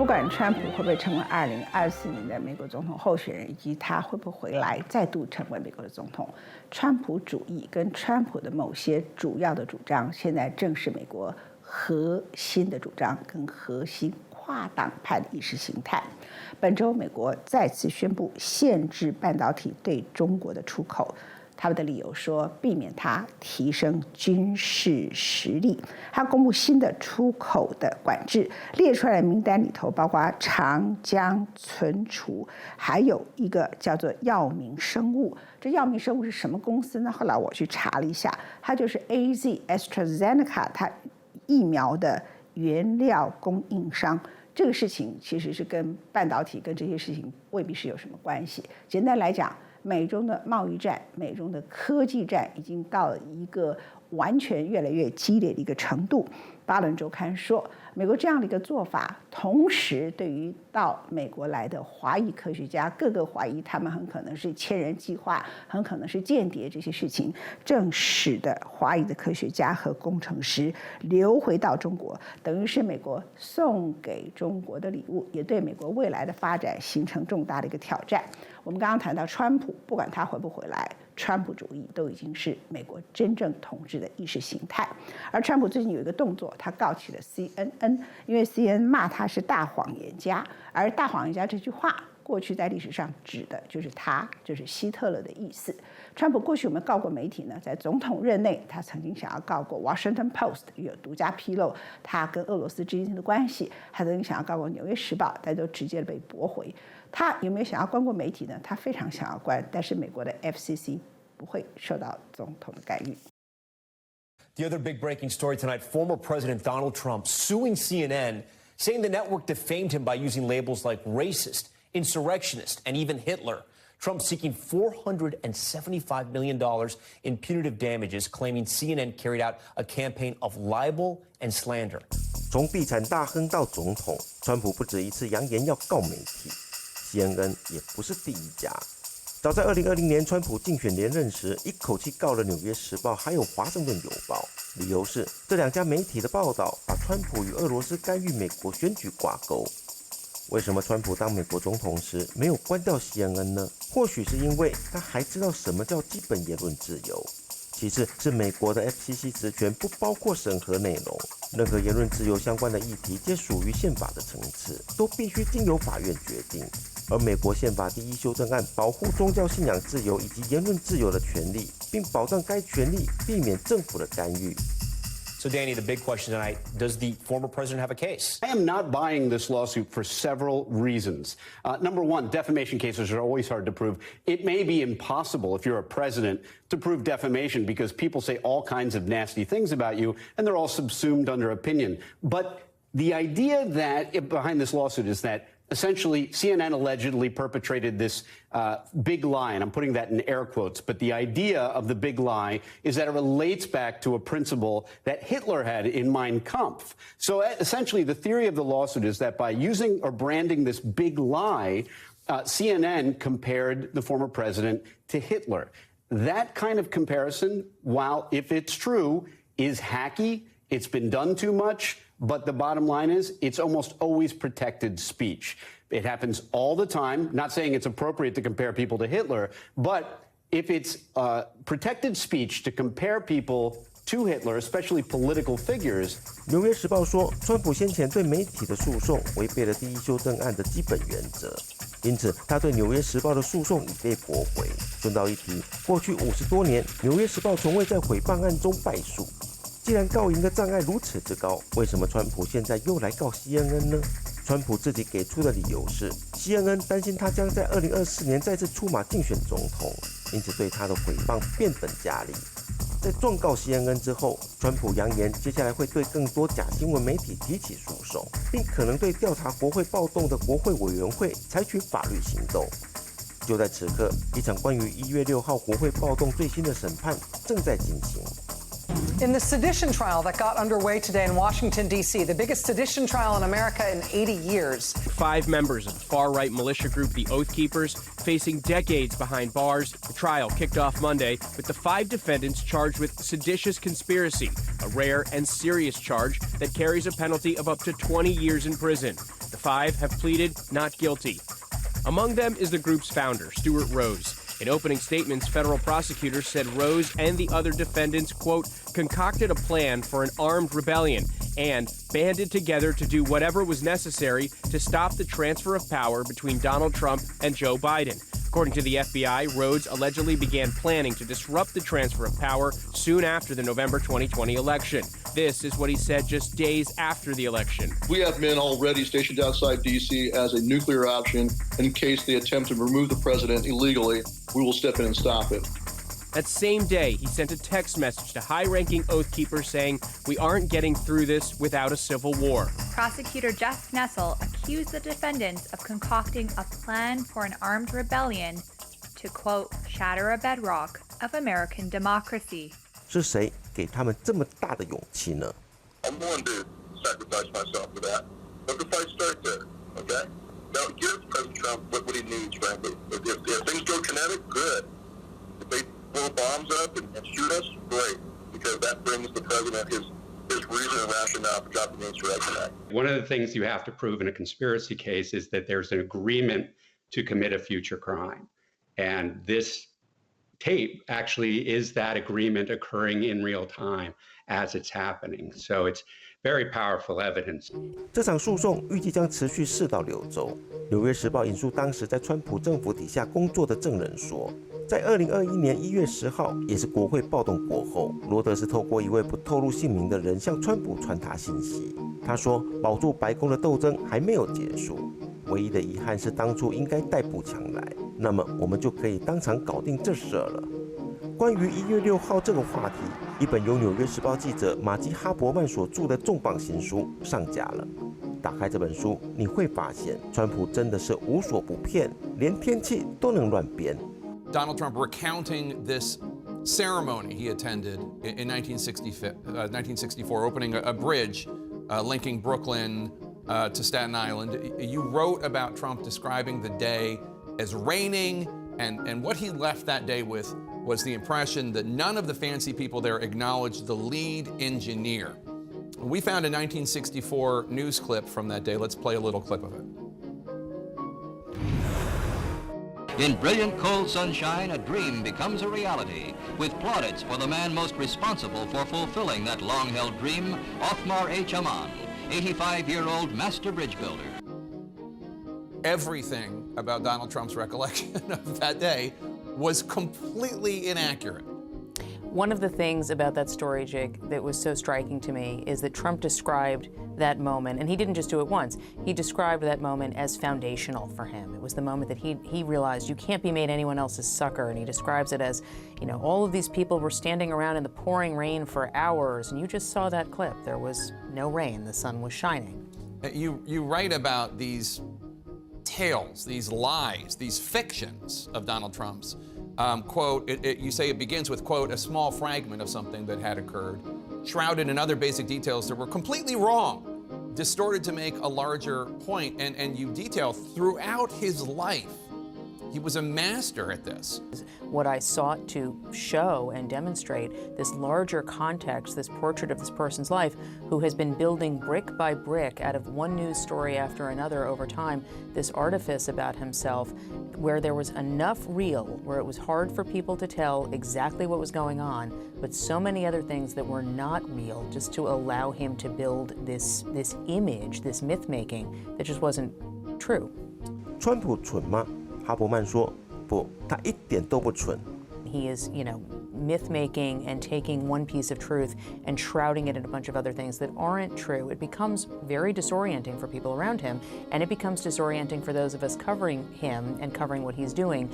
不管川普会不会成为2024年的美国总统候选人，以及他会不会回来再度成为美国的总统，川普主义跟川普的某些主要的主张，现在正是美国核心的主张跟核心跨党派的意识形态。本周，美国再次宣布限制半导体对中国的出口。他们的理由说，避免它提升军事实力。他公布新的出口的管制，列出来的名单里头包括长江存储，还有一个叫做药明生物。这药明生物是什么公司呢？后来我去查了一下，它就是 AstraZeneca 它疫苗的原料供应商。这个事情其实是跟半导体跟这些事情未必是有什么关系。简单来讲，美中的贸易战、美中的科技战已经到了一个完全越来越激烈的一个程度。巴伦周刊说，美国这样的一个做法，同时对于到美国来的华裔科学家，各个怀疑他们很可能是千人计划，很可能是间谍，这些事情正使得华裔的科学家和工程师流回到中国，等于是美国送给中国的礼物，也对美国未来的发展形成重大的一个挑战。我们刚刚谈到川普，不管他回不回来，川普主义都已经是美国真正统治的意识形态。而川普最近有一个动作，他告起了 CNN， 因为 CNN 骂他是大谎言家，而大谎言家这句话过去在历史上指的就是他，就是希特勒的意思。川普过去有没有告过媒体呢？在总统任内，他曾经想要告过 Washington Post， 有独家披露他跟俄罗斯之间的关系，他曾经想要告过纽约时报，但都直接被驳回。他有没有想要关过媒体呢？他非常想要关，但是美国的 FCC 不会受到总统的干预。The other big breaking story tonight, former President Donald Trump suing CNN, saying the network defamed him by using labels like racist, insurrectionist, and even Hitler. Trump seeking $475 million in punitive damages, claiming CNN carried out a campaign of libel and slander. 从地产大亨到总统，川普不止一次扬言要告媒体。CNN 也不是第一家。早在2020年，川普竞选连任时，一口气告了《纽约时报》还有《华盛顿邮报》，理由是这两家媒体的报道把川普与俄罗斯干预美国选举挂钩。为什么川普当美国总统时没有关掉 CNN 呢？或许是因为他还知道什么叫基本言论自由。其次是美国的 FCC 职权不包括审核内容，任何言论自由相关的议题皆属于宪法的层次，都必须经由法院决定。而美国宪法第1修正案保护宗教信仰自由以及言论自由的权利，并保障该权利避免政府的干预。So, Danny, the big question tonight, does the former president have a case? I am not buying this lawsuit for several reasons. Number one, defamation cases are always hard to prove. It may be impossible if you're a president to prove defamation because people say all kinds of nasty things about you, and they're all subsumed under opinion. But the idea that behind this lawsuit is that essentially, CNN allegedly perpetrated this big lie, and I'm putting that in air quotes, but the idea of the big lie is that it relates back to a principle that Hitler had in Mein Kampf. So essentially, the theory of the lawsuit is that by using or branding this big lie, CNN compared the former president to Hitler. That kind of comparison, while if it's true, is hacky. It's been done too much. But the bottom line is it's almost always protected speech. It happens all the time. Not saying it's appropriate to compare people to Hitler, but if it's protected speech to compare people to Hitler, especially political figures. 纽约时报说，川普先前对媒体的诉讼违背了第1修正案的基本原则，因此他对纽约时报的诉讼已被驳回。顺道一提，过去50多年，纽约时报从未在诽谤案中败诉。既然告赢的障碍如此之高，为什么川普现在又来告 CNN 呢？川普自己给出的理由是 ，CNN 担心他将在2024年再次出马竞选总统，因此对他的诽谤变本加厉。在状告 CNN 之后，川普扬言接下来会对更多假新闻媒体提起诉讼，并可能对调查国会暴动的国会委员会采取法律行动。就在此刻，一场关于1月6号国会暴动最新的审判正在进行。In the sedition trial that got underway today in Washington, D.C., the biggest sedition trial in America in 80 years. 5 members of the far-right militia group, the Oath Keepers, facing decades behind bars. The trial kicked off Monday with the 5 defendants charged with seditious conspiracy, a rare and serious charge that carries a penalty of up to 20 years in prison. The 5 have pleaded not guilty. Among them is the group's founder, Stuart Rose. In opening statements, federal prosecutors said Rose and the other defendants, quote, concocted a plan for an armed rebellion and banded together to do whatever was necessary to stop the transfer of power between Donald Trump and Joe Biden. According to the FBI, Rhodes allegedly began planning to disrupt the transfer of power soon after the November 2020 election. This is what he said just days after the election. We have men already stationed outside D.C. as a nuclear option in case they attempt to remove the president illegally. We will step in and stop it. That same day, he sent a text message to high-ranking Oath Keepers saying, we aren't getting through this without a civil war. Prosecutor Jeff Knessel accused the defendants of concocting a plan for an armed rebellion to, quote, shatter a bedrock of American democracy. 是谁给他们这么大的勇气呢？ I'm willing to sacrifice myself for that. But the fight starts there, okay? Now, give President Trump what he needs, frankly. If things go kinetic, good. If they blow bombs up and shoot us, great. Because that brings the president his reason and rationale for dropping the Insurrection Act. One of the things you have to prove in a conspiracy case is that there's an agreement to commit a future crime. And this tape actually is that agreement occurring in real time as it's happening. So it's very powerful evidence. 这场诉讼预计将持续4到6周。纽约时报引述当时在川普政府底下工作的证人说，在2021年1月10号，也是国会暴动过后，罗德是透过一位不透露姓名的人向川普传达信息。他说，保住白宫的斗争还没有结束，唯一的遗憾是当初应该带步枪来，那么我们就可以当场搞定这事了。关于1月6号这个话题，一本由纽约时报记者马基·哈伯曼所著的重磅新书上架了。打开这本书，你会发现，川普真的是无所不骗，连天气都能乱编。Donald Trump recounting this ceremony he attended in 1964, opening a bridge linking Brooklyn to Staten Island. You wrote about Trump describing the day as raining, and what he left that day with was the impression that none of the fancy people there acknowledged the lead engineer. We found a 1964 news clip from that day. Let's play a little clip of it. In brilliant cold sunshine, a dream becomes a reality, with plaudits for the man most responsible for fulfilling that long-held dream, Othmar H. Aman, 85-year-old master bridge builder. Everything about Donald Trump's recollection of that day was completely inaccurate. One of the things about that story, Jake, that was so striking to me is that Trump described that moment, and he didn't just do it once, he described that moment as foundational for him. It was the moment that he realized you can't be made anyone else's sucker, and he describes it as, you know, all of these people were standing around in the pouring rain for hours, and you just saw that clip. There was no rain, the sun was shining. You write about these tales, these lies, these fictions of Donald Trump's. Quote, you say it begins with, quote, a small fragment of something that had occurred, shrouded in other basic details that were completely wrong, distorted to make a larger point, and you detail throughout his life. He was a master at this. What I sought to show and demonstrate, this larger context, this portrait of this person's life, who has been building brick by brick out of one news story after another over time, this artifice about himself, where there was enough real, where it was hard for people to tell exactly what was going on, but so many other things that were not real, just to allow him to build this image, this myth-making, that just wasn't true. 川普蠢吗？哈伯曼说：“不，他一点都不蠢。” He is, you know, myth-making and taking one piece of truth and shrouding it in a bunch of other things that aren't true. It becomes very disorienting for people around him, and it becomes disorienting for those of us covering him and covering what he's doing.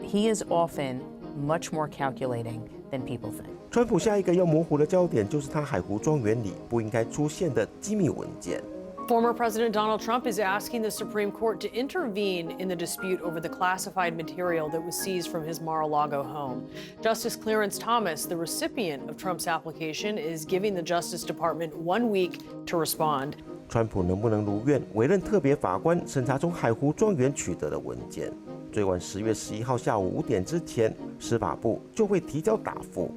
He is often much more calculating than people think. 川普下一个要模糊的焦点就是他海湖庄园里不应该出现的机密文件。Former President Donald Trump is asking the Supreme Court to intervene in the dispute over the classified material that was seized from his Mar-a-Lago home. Justice Clarence Thomas, the recipient of Trump's application, is giving the Justice Department 1 week to respond. 川普能不能如愿委任特别法官审查从海湖庄园取得的文件？最晚10月11号下午5点之前，司法部就会提交答复。